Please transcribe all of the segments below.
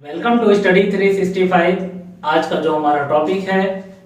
Welcome to study 365। आज का जो हमारा टॉपिक है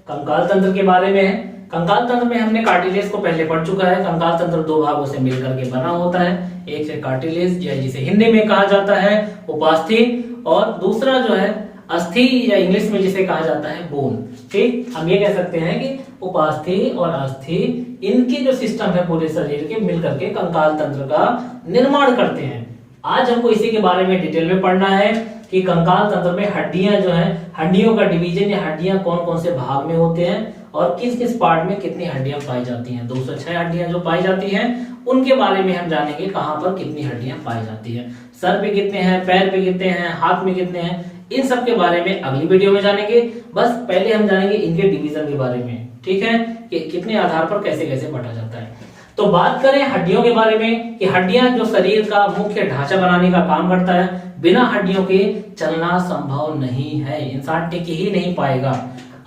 कंकाल तंत्र के बारे में है। कंकाल तंत्र में हमने कार्टिलेज को पहले पढ़ चुका है। कंकाल तंत्र दो भागों से मिलकर के बना होता है, एक है कार्टिलेज या जिसे हिंदी में कहा जाता है उपास्थि, और दूसरा जो है अस्थि या इंग्लिश में जिसे कहा जाता है बोन। ठीक, हम ये कह सकते हैं कि उपास्थि और अस्थि इनके जो सिस्टम है पूरे शरीर के मिलकर के कंकाल तंत्र का निर्माण करते हैं। आज हमको इसी के बारे में डिटेल में पढ़ना है कि कंकाल तंत्र में हड्डियां जो है, हड्डियों का डिवीजन या हड्डियां कौन कौन से भाग में होते हैं और किस किस पार्ट में कितनी हड्डियां पाई जाती हैं। 206 हड्डियां जो पाई जाती हैं उनके बारे में हम जानेंगे, कहां पर कितनी हड्डियां पाई जाती है, सर पे कितने हैं, पैर पे कितने हैं, हाथ में कितने हैं, इन सब के बारे में अगली वीडियो में जानेंगे। बस पहले हम जानेंगे इनके डिवीजन के बारे में, ठीक है, कि कितने आधार पर कैसे कैसे बांटा जाता है। तो बात करें हड्डियों के बारे में कि हड्डियां जो शरीर का मुख्य ढांचा बनाने का काम करता है, बिना हड्डियों के चलना संभव नहीं है, इंसान टिक ही नहीं पाएगा।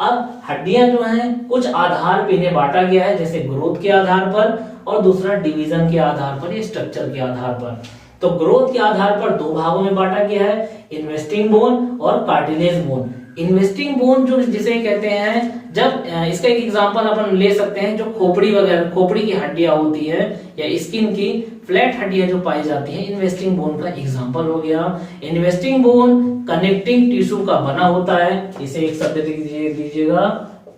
अब हड्डियां जो हैं कुछ आधार पे इन्हें बांटा गया है, जैसे ग्रोथ के आधार पर और दूसरा डिवीजन के आधार पर या स्ट्रक्चर के आधार पर। तो ग्रोथ के आधार पर दो भागों में बांटा गया है, इन्वेस्टिंग बोन और कार्टिलेज बोन। इन्वेस्टिंग बोन जो जिसे कहते हैं, जब इसका एक एग्जांपल अपन ले सकते हैं, जो खोपड़ी वगैरह, खोपड़ी की हड्डियां होती है या स्किन की फ्लैट हड्डियां जो पाई जाती हैं, इन्वेस्टिंग बोन का एग्जांपल हो गया। इन्वेस्टिंग बोन कनेक्टिंग टिश्यू का बना होता है, इसे एक शब्द दीजिएगा,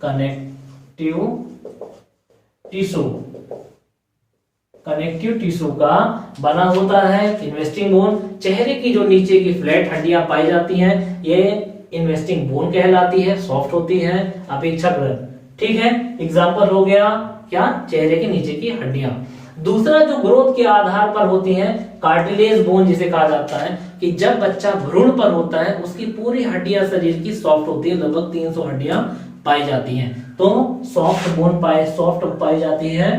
कनेक्टिव टिश्यू। कनेक्टिव टिश्यू का बना होता है इन्वेस्टिंग बोन। चेहरे की जो नीचे की फ्लैट हड्डियां पाई जाती हैं, ये इन्वेस्टिंग बोन कहलाती है, सॉफ्ट होती है, अपेक्षाकृत। ठीक है, एग्जांपल हो गया क्या, चेहरे के नीचे की हड्डियां। दूसरा जो ग्रोथ के आधार पर होती है, कार्टिलेज बोन जिसे कहा जाता है, कि जब बच्चा भ्रूण पर होता है उसकी पूरी हड्डियां शरीर की सॉफ्ट होती है, लगभग 300 हड्डियां पाई जाती हैं। तो सॉफ्ट पाई जाती है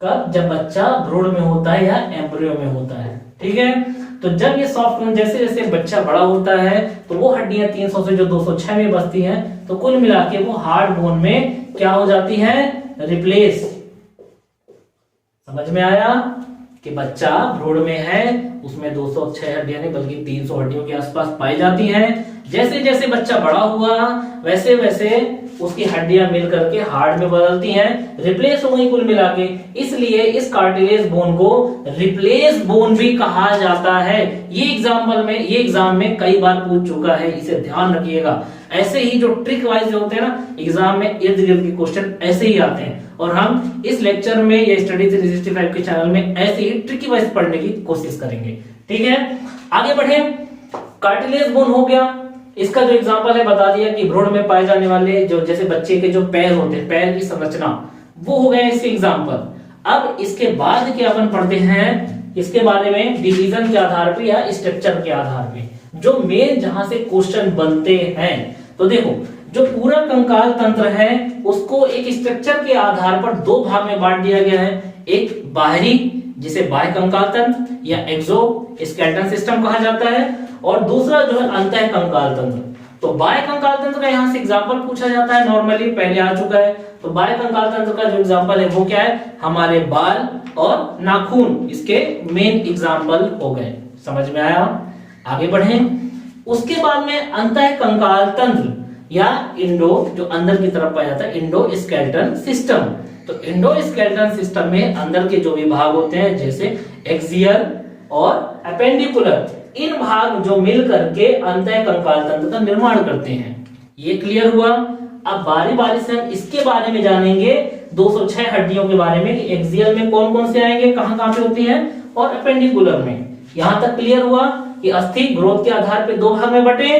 कब, जब बच्चा भ्रूण में होता है या एम्ब्रियो में होता है। ठीक है, तो जब ये सॉफ्ट, जैसे जैसे बच्चा बड़ा होता है तो वो हड्डियां 300 से जो 206 में बचती हैं, तो कुल मिला के वो हार्ड बोन में क्या हो जाती है, रिप्लेस। समझ में आया कि बच्चा भ्रूण में है, उसमें 206 हड्डियां नहीं बल्कि 300 हड्डियों के आसपास पाई जाती हैं। जैसे जैसे बच्चा बड़ा हुआ वैसे वैसे उसकी हड्डियां मिलकर के हार्ड में बदलती हैं, रिप्लेस हो गई कुल मिला के। इसलिए इस कार्टिलेज बोन को रिप्लेस बोन भी कहा जाता है। ये एग्जाम में कई बार पूछ चुका है, इसे ध्यान रखिएगा। ऐसे ही जो ट्रिक वाइज होते हैं ना, एग्जाम में इर्द गिर्द के क्वेश्चन ऐसे ही आते हैं, और हम इस लेक्चर में या स्टडी 365 के चैनल में ऐसे ही ट्रिकी वाइज पढ़ने की कोशिश करेंगे। ठीक है, आगे बढ़े। कार्टिलेज बोन हो गया, इसका जो एग्जांपल है बता दिया कि भ्रूण में पाए जाने वाले जो, जैसे बच्चे के जो पैर होते हैं, पैर की संरचना, वो हो गया इसके एग्जांपल। अब इसके बाद क्या अपन पढ़ते हैं, इसके बारे में डिवीजन के आधार पे या स्ट्रक्चर के आधार पे, जो मेन जहां से क्वेश्चन बनते हैं। तो देखो, जो पूरा कंकाल तंत्र है उसको एक स्ट्रक्चर के आधार पर दो भाग में बांट दिया गया है। एक बाहरी, जिसे बाह्य कंकाल तंत्र या एक्सोस्केलेटन सिस्टम कहा जाता है, और दूसरा जो है अंतः कंकाल तंत्र। तो बाह्य कंकाल तंत्र का यहां से एग्जांपल पूछा जाता है, नॉर्मली पहले आ चुका है। तो बाह्य कंकाल तंत्र का जो एग्जांपल है वो क्या है, हमारे बाल और नाखून इसके मेन एग्जांपल हो गए। समझ में आया, आगे बढ़े। उसके बाद में अंतः कंकाल तंत्र या इंडो, जो अंदर की तरफ पाया जाता है, इंडोस्केलेटन सिस्टम। तो इंडोस्केलेटन सिस्टम में अंदर के जो भी भाग होते हैं, जैसे एक्सियल और अपेंडिकुलर, इन भाग जो मिल करके अंतः कंकाल तंत्र का निर्माण करते हैं। ये क्लियर हुआ। अब बारी बारी से हम इसके बारे में जानेंगे, 206 हड्डियों के बारे में, कि एक्सियल में कौन कौन से आएंगे, कहां कहां पे होती हैं, और अपेंडिकुलर में। यहां तक क्लियर हुआ कि अस्थि ग्रोथ के आधार पे दो भाग में बटे,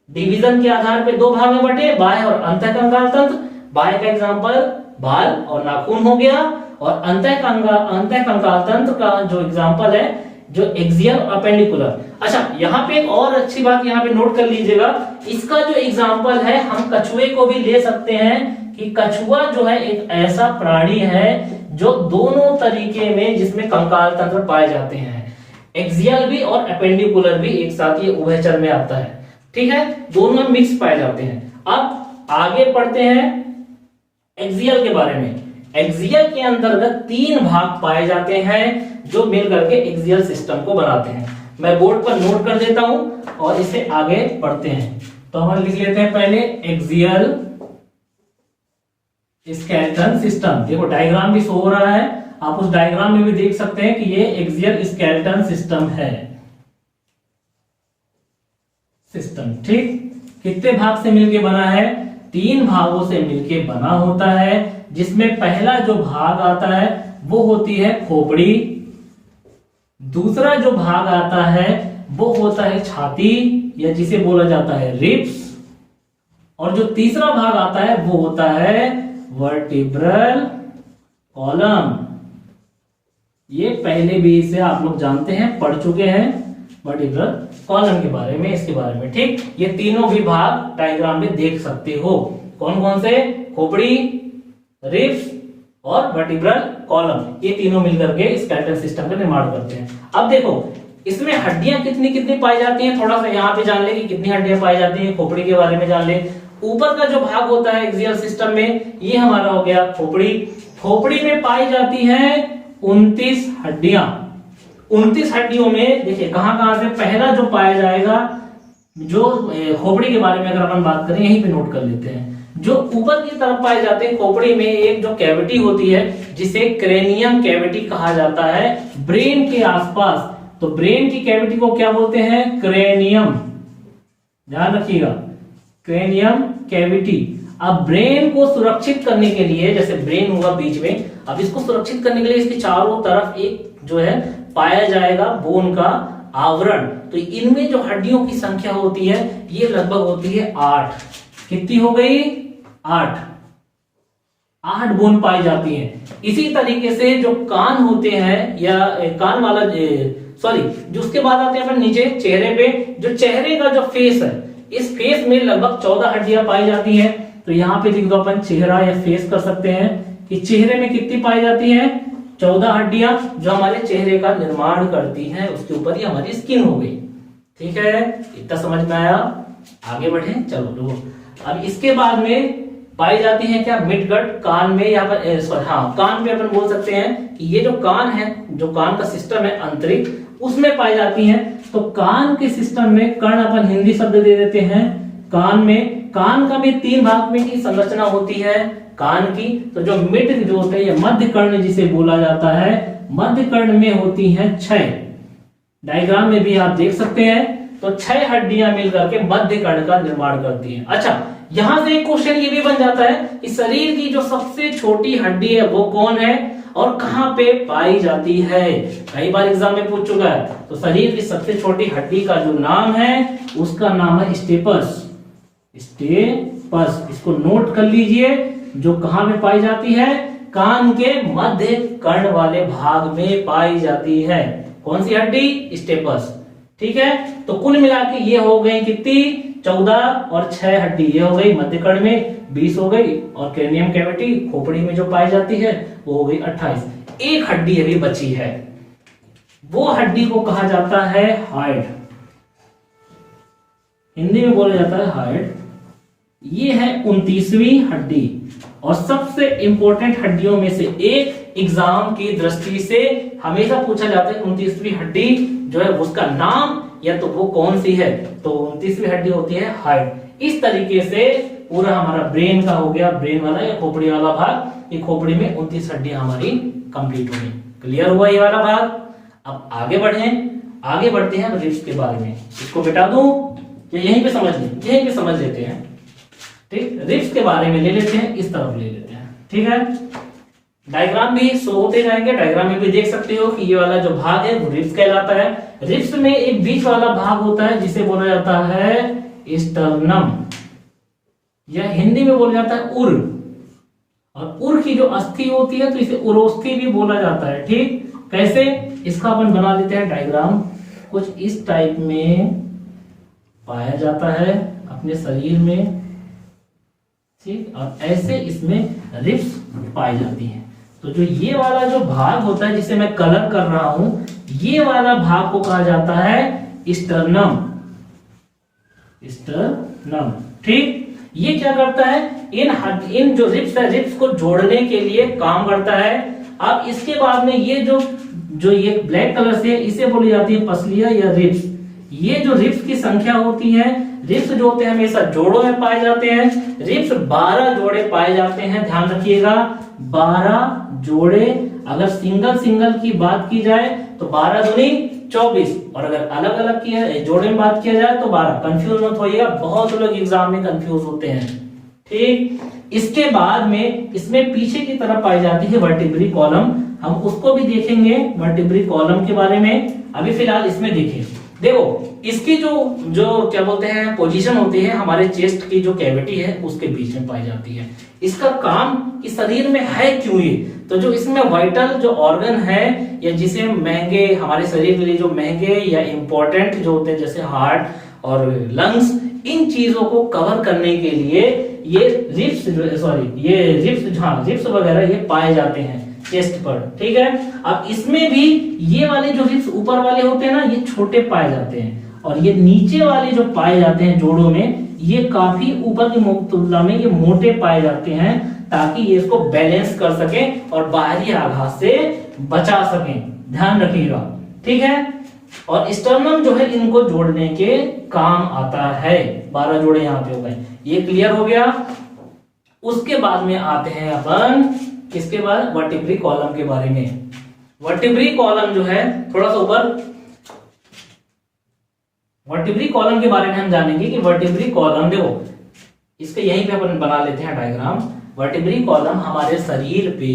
डिवीजन के आधार पे दो भाग में बटे, बाह्य और अंतः कंकाल तंत्र। बाह्य का एग्जांपल बाल और नाखून हो गया, और अंतः कंकाल तंत्र का जो एग्जांपल है, जो एक्सियल और अपेंडिकुलर। अच्छा, यहाँ पे एक और अच्छी बात यहाँ पे नोट कर लीजिएगा, इसका जो एग्जांपल है हम कछुए को भी ले सकते हैं, कि कछुआ जो है एक ऐसा प्राणी है जो दोनों तरीके में, जिसमें कंकाल तंत्र पाए जाते हैं, एक्सियल भी और अपेंडिकुलर भी एक साथ, ये उभयचर में आता है। ठीक है, दोनों मिक्स पाए जाते हैं। अब आगे पढ़ते हैं एक्सियल के बारे में। एक्सियल के अंतर्गत तीन भाग पाए जाते हैं जो मिलकर के एक्सियल सिस्टम को बनाते हैं। मैं बोर्ड पर नोट कर देता हूं और इसे आगे पढ़ते हैं। तो हम लिख लेते हैं पहले एक्सियल स्केलेटन सिस्टम। देखो डायग्राम भी शो हो रहा है, आप उस डायग्राम में भी देख सकते हैं कि ये एक्सियल स्केलेटन सिस्टम है। सिस्टम ठीक कितने भाग से मिलके बना है? 3 भागों से मिलके बना होता है, जिसमें पहला जो भाग आता है वो होती है खोपड़ी, दूसरा जो भाग आता है वो होता है छाती या जिसे बोला जाता है रिब्स, और जो तीसरा भाग आता है वो होता है वर्टिब्रल कॉलम। ये पहले भी इसे आप लोग जानते हैं, पढ़ चुके हैं वर्टिब्रल कॉलम के बारे में, इसके बारे में ठीक। ये तीनों भी भाग डायग्राम में देख सकते हो। कौन कौन से? खोपड़ी, रिब्स और वर्टिब्रल कॉलम, ये तीनों मिलकर के स्केलेटन सिस्टम का निर्माण करते हैं। अब देखो इसमें हड्डियां कितनी कितनी पाई जाती हैं, थोड़ा सा यहाँ पे जान ले कि कितनी हड्डियां पाई जाती हैं। खोपड़ी के बारे में जान ले। ऊपर का जो भाग होता है एक्सियल सिस्टम में, ये हमारा हो गया खोपड़ी। खोपड़ी में पाई जाती है 29 हड्डियां। 29 हड्डियों में देखिए कहां से पहला जो पाया जाएगा, जो खोपड़ी के बारे में अगर अपन बात करें यहीं पे नोट कर लेते हैं। जो ऊपर की तरफ पाए जाते हैं खोपड़ी में एक जो कैविटी होती है जिसे क्रेनियम कैविटी कहा जाता है, ब्रेन के आसपास। तो ब्रेन की कैविटी को क्या बोलते हैं? क्रेनियम। ध्यान रखिएगा, क्रेनियम कैविटी। अब ब्रेन को सुरक्षित करने के लिए, जैसे ब्रेन हुआ बीच में, अब इसको सुरक्षित करने के लिए इसके चारों तरफ एक जो है पाया जाएगा बोन का आवरण। तो इनमें जो हड्डियों की संख्या होती है ये लगभग होती है 8। कितनी हो गई? 8 बोन पाई जाती हैं। इसी तरीके से जो कान होते हैं या कान वाला जो उसके बाद आते हैं अपन नीचे चेहरे पे, जो चेहरे का जो फेस है, इस फेस में लगभग 14 हड्डियां पाई जाती हैं। तो यहाँ पे लिख दो अपन चेहरा या फेस कर सकते हैं कि चेहरे में कितनी पाई जाती हैं? 14 हड्डियां, जो हमारे चेहरे का निर्माण करती हैं। उसके ऊपर ही हमारी स्किन हो गई। ठीक है, इतना समझ में आया? आगे बढ़े, चलो लोगों। अब इसके बाद में पाई जाती है क्या? मिडगट, कान में, यहाँ पर कान पे अपन बोल सकते हैं कि ये जो कान है, जो कान का सिस्टम है आंतरिक, उसमें पाई जाती हैं। तो कान के सिस्टम में कर्ण अपन हिंदी शब्द दे देते हैं कान में। कान का भी 3 भाग में की संरचना होती है कान की। तो जो मिड जो होते हैं, मध्य कर्ण जिसे बोला जाता है, मध्य कर्ण में होती हैं 6। डायग्राम में भी आप देख सकते हैं। तो 6 हड्डियां मिलकर के मध्य कर्ण का निर्माण करती हैं। अच्छा, यहां से एक क्वेश्चन ये भी बन जाता है कि शरीर की जो सबसे छोटी हड्डी है वो कौन है और कहां पे पाई जाती है? कई बार एग्जाम में पूछ चुका है। तो शरीर की सबसे छोटी हड्डी का जो नाम है उसका नाम है स्टेपस। स्टेपस, इसको नोट कर लीजिए। जो कहां पे पाई जाती है? कान के मध्य कर्ण वाले भाग में पाई जाती है। कौन सी हड्डी? स्टेपस। ठीक है, तो कुल मिला के ये हो गई कितनी? 14 और 6 हड्डी ये हो गई मध्य कर्ण में, 20 हो गई, और क्रेनियम कैविटी खोपड़ी में जो पाई जाती है वो हो गई 28। एक हड्डी अभी बची है, वो हड्डी को कहा जाता है हाइड। हिंदी में बोला जाता है हाइड। ये है 29वीं हड्डी और सबसे इंपॉर्टेंट हड्डियों में से एक। एग्जाम की दृष्टि से हमेशा पूछा जाता है 29वीं हड्डी जो है उसका नाम या तो वो कौन सी है। तो 29वीं हड्डी होती है हाइड। इस तरीके से पूरा हमारा ब्रेन का हो गया, ब्रेन वाला या खोपड़ी वाला भाग। ये खोपड़ी में 29 हड्डियां हमारी कंप्लीट हो गई। क्लियर हुआ ये वाला भाग? अब आगे बढ़ते हैं रिब्स के बारे में। इसको बिटा दूं या यहीं पे समझ लेते हैं। ठीक, रिब्स के बारे में ले लेते हैं, इस तरफ ले लेते हैं। ठीक है, डायग्राम भी शो होते जाएंगे। डायग्राम में भी देख सकते हो कि ये वाला जो भाग है वो रिब्स कहलाता है। रिब्स में एक बीच वाला भाग होता है जिसे बोला जाता है स्टर्नम, या हिंदी में बोला जाता है उर। और उर की जो अस्थि होती है तो इसे उरोस्थि भी बोला जाता है। ठीक, कैसे? इसका अपन बना देते हैं डायग्राम। कुछ इस टाइप में पाया जाता है अपने शरीर में। ठीक, और ऐसे इसमें रिब्स पाई जाती हैं। तो जो ये वाला जो भाग होता है जिसे मैं कलर कर रहा हूं, ये वाला भाग को कहा जाता है स्टर्नम। स्टर्नम, ठीक। ये क्या करता है? इन जो रिब्स है, रिब्स को जोड़ने के लिए काम करता है। अब इसके बाद में ये जो जो ये ब्लैक कलर से इसे बोली जाती है पसलियां या रिब्स। ये जो रिब्स की संख्या होती है, रिब्स जो होते हैं हमेशा जोड़ों में पाए जाते हैं। रिब्स 12 जोड़े पाए जाते हैं, ध्यान रखिएगा 12 जोड़े। अगर सिंगल सिंगल की बात की जाए तो 12 दूनी 24, और अगर अलग अलग की जोड़े में बात किया जाए तो 12। कंफ्यूज मत होइएगा, बहुत लोग एग्जाम में कंफ्यूज होते हैं। ठीक, इसके बाद में इसमें पीछे की तरफ पाई जाती है वर्टिब्री कॉलम, हम उसको भी देखेंगे वर्टिब्री कॉलम के बारे में। अभी फिलहाल इसमें देखें, देखो इसकी जो क्या बोलते हैं पोजीशन होती है हमारे चेस्ट की जो कैविटी है उसके बीच में पाई जाती है। इसका काम इस शरीर में है क्यों ये, तो जो इसमें वाइटल जो ऑर्गन है या जिसे महंगे हमारे शरीर के लिए जो महंगे या इंपॉर्टेंट जो होते हैं जैसे हार्ट और लंग्स, इन चीजों को कवर करने के लिए ये रिब्स वगैरह ये पाए जाते हैं चेस्ट पर। ठीक है, अब इसमें भी ये वाले जो रिब्स ऊपर वाले होते हैं ना ये छोटे पाए जाते हैं, और ये नीचे वाले जो पाए जाते हैं जोड़ों में ये काफी ऊपर की तुलना में ये मोटे पाए जाते हैं, ताकि ये इसको बैलेंस कर सके और बाहरी आघात से बचा सकें। ध्यान रखिएगा, ठीक है। और स्टर्नम जो है इनको जोड़ने के काम आता है। 12 जोड़े यहाँ पे हो गए, ये क्लियर हो गया। उसके बाद में आते हैं अपन किसके बाद, वर्टिब्री कॉलम के बारे में। वर्टिब्री कॉलम जो है थोड़ा सा ऊपर, वर्टिब्री कॉलम के बारे में हम जानेंगे कि वर्टिब्री कॉलम, देखो इसके यहीं पे अपन बना लेते हैं डायग्राम। वर्टिब्री कॉलम हमारे शरीर पे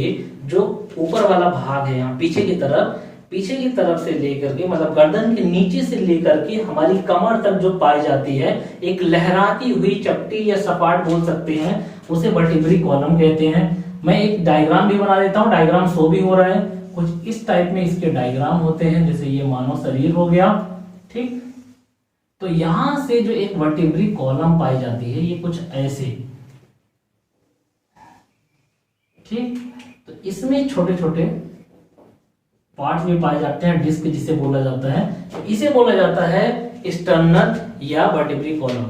जो ऊपर वाला भाग है यहाँ पीछे की तरफ से लेकर के मतलब गर्दन के नीचे से लेकर के हमारी कमर तक जो पाई जाती है, एक लहराती हुई चपटी या सपाट बोल सकते हैं, उसे वर्टिब्री कॉलम कहते हैं। मैं एक डायग्राम भी बना देता हूँ, डायग्राम शो भी हो रहा है। कुछ इस टाइप में इसके डायग्राम होते हैं, जैसे ये मानव शरीर हो गया। ठीक, तो यहां से जो एक वर्टिब्री कॉलम पाई जाती है ये कुछ ऐसे। ठीक, तो इसमें छोटे छोटे पार्ट्स भी पाए जाते हैं, डिस्क जिसे बोला जाता है, तो इसे बोला जाता है स्टर्नम या वर्टिब्री कॉलम।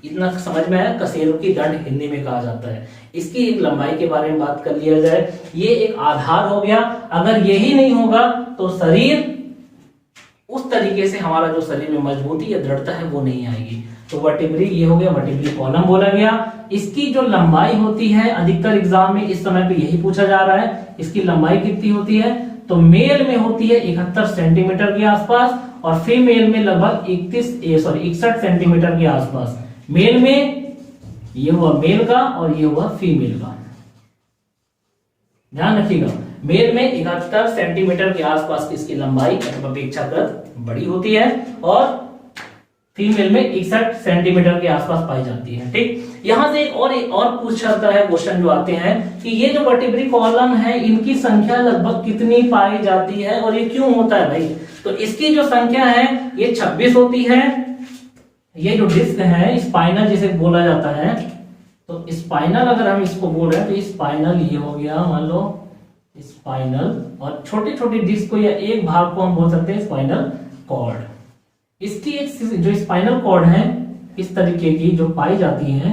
इतना समझ में आया, कशेरुकी की दंड हिंदी में कहा जाता है। इसकी एक लंबाई के बारे में बात कर लिया जाए, ये एक आधार हो गया। अगर यही नहीं होगा तो शरीर उस तरीके से हमारा जो शरीर में मजबूती या दृढ़ता है वो नहीं आएगी। तो वर्टिब्री ये हो गया, वर्टिब्री कॉलम बोला गया। इसकी जो लंबाई होती है, अधिकतर एग्जाम में इस समय पे यही पूछा जा रहा है, इसकी लंबाई कितनी होती है, तो मेल में होती है 71 सेंटीमीटर के आसपास, और फीमेल में लगभग 61 सेंटीमीटर के आसपास। मेल में ये हुआ मेल का और ये हुआ फीमेल का, ध्यान रखिएगा। मेल में 71 सेंटीमीटर के आसपास की इसकी लंबाई अपेक्षाकृत बड़ी होती है, और फीमेल में 61 सेंटीमीटर के आसपास पाई जाती है। ठीक, यहां से एक और पूछ सकता है क्वेश्चन जो आते हैं कि ये जो वर्टिब्री कॉलम है इनकी संख्या लगभग कितनी पाई जाती है और ये क्यों होता है भाई। तो इसकी जो संख्या है ये 26 होती है। ये जो डिस्क है स्पाइनल जिसे बोला जाता है, तो स्पाइनल अगर हम इसको बोल रहे हैं तो स्पाइनल ये हो गया, मान लो स्पाइनल, और छोटी छोटी डिस्क को या एक भाग को हम बोल सकते हैं स्पाइनल कॉर्ड। इसकी एक जो स्पाइनल कॉर्ड है इस तरीके की जो पाई जाती है,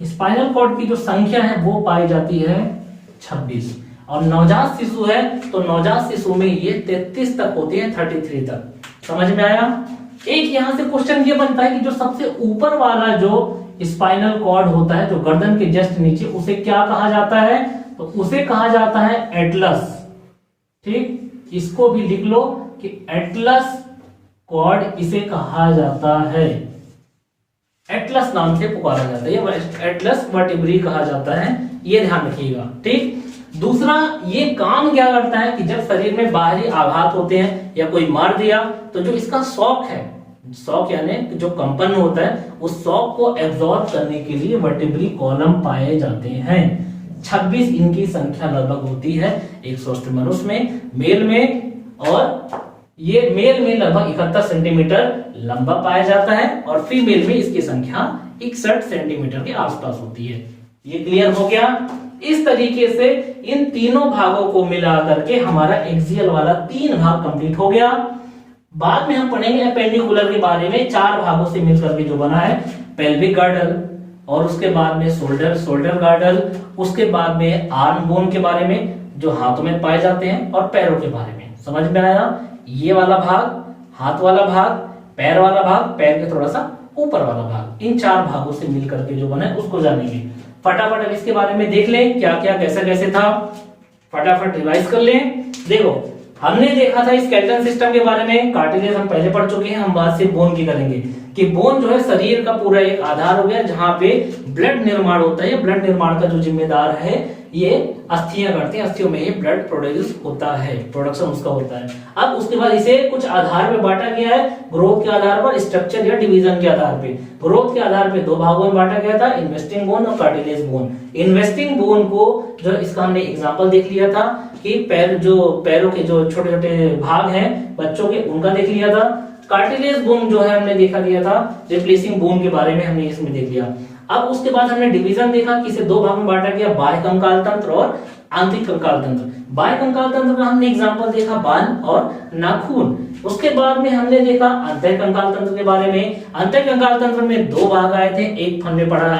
स्पाइनल कॉर्ड की जो संख्या है वो पाई जाती है 26, और नवजात शिशु है तो नवजात शिशु में ये 33 तक होती है, 33 तक। समझ में आया। एक यहां से क्वेश्चन ये बनता है कि जो सबसे ऊपर वाला जो स्पाइनल कॉर्ड होता है जो गर्दन के जस्ट नीचे, उसे क्या कहा जाता है, तो उसे कहा जाता है एटलस। ठीक, इसको भी लिख लो कि एटलस कॉर्ड इसे कहा जाता है, एटलस नाम से पुकारा जाता है, ये एटलस वर्टिब्री कहा जाता है, ये ध्यान रखिएगा। ठीक, दूसरा ये काम क्या करता है कि जब शरीर में बाहरी आघात होते हैं या कोई मार दिया तो जो इसका शॉक है, शॉक यानी जो कंपन होता है, उस शॉक को एब्जॉर्ब करने के लिए वर्टिब्री कॉलम पाए जाते हैं। 26 इनकी संख्या लगभग होती है एक स्वस्थ मनुष्य में, मेल में, और ये मेल में लगभग 71 सेंटीमीटर लंबा पाया जाता है, और फीमेल में इसकी संख्या 61 सेंटीमीटर के आसपास होती है। ये क्लियर हो गया। इस तरीके से इन तीनों भागों को मिला करके हमारा एक्सियल वाला 3 भाग कंप्लीट हो गया। बाद में हम पढ़ेंगे अपेंडिकुलर के बारे में, 4 भागों से मिलकर के जो बना है, पेल्विक गार्डल, और उसके बाद में शोल्डर गार्डल, उसके बाद में आर्म बोन के बारे में जो हाथों में पाए जाते हैं, और पैरों के बारे में। समझ में आया? ये वाला भाग, हाथ वाला भाग, पैर वाला भाग, पैर के थोड़ा सा ऊपर वाला भाग, इन 4 भागों से मिल करके जो बना है उसको जानेंगे। फटाफट अब इसके बारे में देख लें क्या क्या कैसा कैसे था, फटाफट रिवाइज कर लें। देखो हमने देखा था स्केलेटन सिस्टम के बारे में, कार्टिलेज हम पहले पढ़ चुके हैं, हम बात सिर्फ बोन की करेंगे कि बोन जो है शरीर का पूरा एक आधार हो गया जहां पे ब्लड निर्माण होता है। ब्लड निर्माण का जो जिम्मेदार है ये अस्थियां करती हैं, अस्थियों में ये ब्लड प्रोड्यूस होता है, प्रोडक्शन उसका होता है। अब उसके बाद इसे कुछ आधार पे बांटा गया है, ग्रोथ के आधार पर, स्ट्रक्चर या डिवीजन के आधार पे। ग्रोथ के आधार पे 2 भागों में बांटा गया था, इन्वेस्टिंग बोन और कार्टिलेज बोन। इन्वेस्टिंग बोन को जो इसका हमने एग्जांपल देख लिया था कि पैरों के जो छोटे छोटे भाग हैं बच्चों के, उनका देख लिया था। कार्टिलेज बोन जो है हमने देखा दिया था, रिप्लेसिंग बोन के बारे में हमने इसमें देख लिया। अब उसके बाद हमने डिवीजन देखा कि इसे 2 भाग में बांटा गया, बाह्य कंकाल तंत्र और आंतरिक कंकाल तंत्र। बाह्य कंकाल तंत्र का हमने एग्जांपल देखा बाल और नाखून। उसके बाद में हमने देखा अंतर कंकाल तंत्र के बारे में। अंतर कंकाल तंत्र में 2 भाग आए थे, एक हमने पढ़ा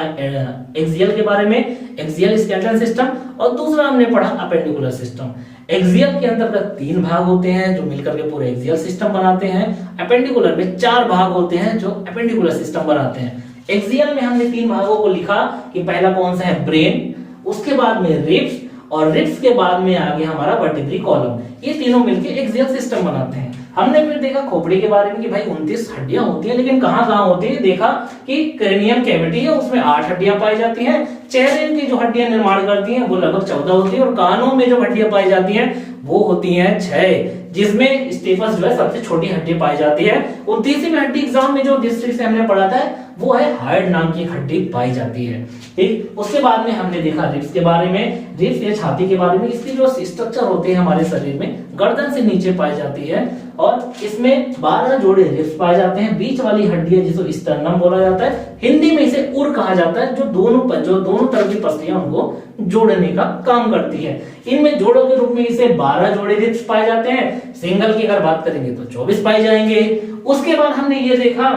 एक्सियल के बारे में, एक्सियल स्केलेटन सिस्टम, और दूसरा हमने पढ़ा अपेंडिकुलर सिस्टम। एक्सियल के अंतर्गत 3 भाग होते हैं जो मिलकर के पूरे एक्सियल सिस्टम बनाते हैं। अपेंडिकुलर में 4 भाग होते हैं जो अपेंडिकुलर सिस्टम बनाते हैं। एक्सियल में हमने 3 भागों को लिखा कि पहला कौन सा है, ब्रेन, उसके बाद में रिब्स, और रिब्स के बाद में आ गया हमारा वर्टिब्री कॉलम। ये तीनों मिलकर एक्सियल सिस्टम बनाते हैं। हमने फिर देखा खोपड़ी के बारे में कि भाई 29 हड्डियां होती हैं, लेकिन कहां कहां होती है, देखा कि क्रेनियम कैविटी है उसमें 8 हड्डियां पाई जाती हैं। चेहरे की जो हड्डियां निर्माण करती हैं वो लगभग 14 होती है, और कानों में जो हड्डियां पाई जाती हैं वो होती हैं 6, जिसमें स्टेपस जो है सबसे छोटी हड्डी पाई जाती है। 29वीं हड्डी एग्जाम में जो जिस से हमने पढ़ा था वो है हार्ड नाम की हड्डी पाई जाती है। ठीक, उसके बाद में हमने देखा रिब्स के बारे में, रिब्स या छाती के बारे में। इसकी जो स्ट्रक्चर होते हैं हमारे शरीर में, गर्दन से नीचे पाई जाती है, और इसमें 12 जोड़े रिब्स पाए जाते हैं। बीच वाली हड्डी है जिसको स्टर्नम बोला जाता है, हिंदी में इसे उर कहा जाता है, जो दोनों तरफ की पसलियां उनको जोड़ने का काम करती है। इनमें जोड़ों के रूप में इसे 12 जोड़े रिब्स पाए जाते हैं। सिंगल की अगर बात करेंगे तो 24 पाए जाएंगे। उसके बाद हमने ये देखा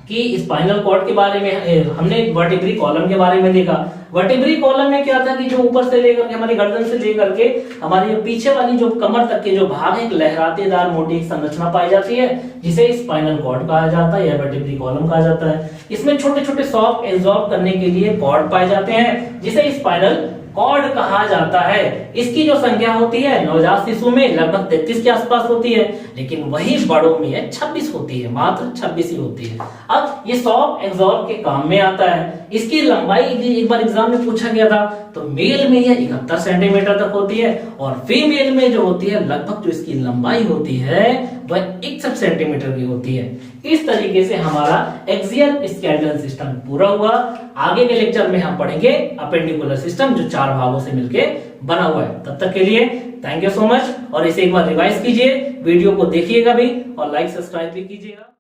कि स्पाइनल कॉर्ड के बारे में, हमने वर्टिब्री कॉलम के बारे में देखा। वर्टिब्री कॉलम में क्या था कि जो ऊपर से लेकर के हमारी गर्दन से लेकर के हमारी पीछे वाली जो कमर तक के जो भाग है, एक लहरातेदार मोटी एक संरचना पाई जाती है जिसे स्पाइनल कॉर्ड कहा जाता है या वर्टिब्री कॉलम कहा जाता है। इसमें छोटे छोटे शॉक एब्जॉर्ब करने के लिए कॉर्ड पाए जाते हैं जिसे स्पाइनल कॉर्ड कहा जाता है। इसकी जो संख्या होती है नवजात शिशु में लगभग 33 के आसपास होती है, लेकिन वही बड़ों में 26 होती है, मात्र 26 ही होती है। अब ये शॉक एब्जॉर्ब के काम में आता है। इसकी लंबाई एक बार एग्जाम में पूछा गया था, तो मेल में यह 71 सेंटीमीटर तक होती है, और फीमेल में जो होती है लगभग जो इसकी लंबाई होती है वह 61 सेंटीमीटर की होती है। इस तरीके से हमारा एक्सियल स्केलेटन सिस्टम पूरा हुआ। आगे के लेक्चर में हम पढ़ेंगे अपेंडिकुलर सिस्टम जो 4 भागों से मिलके बना हुआ है। तब तक के लिए थैंक यू सो मच, और इसे एक बार रिवाइज कीजिए, वीडियो को देखिएगा भी और लाइक सब्सक्राइब भी कीजिएगा।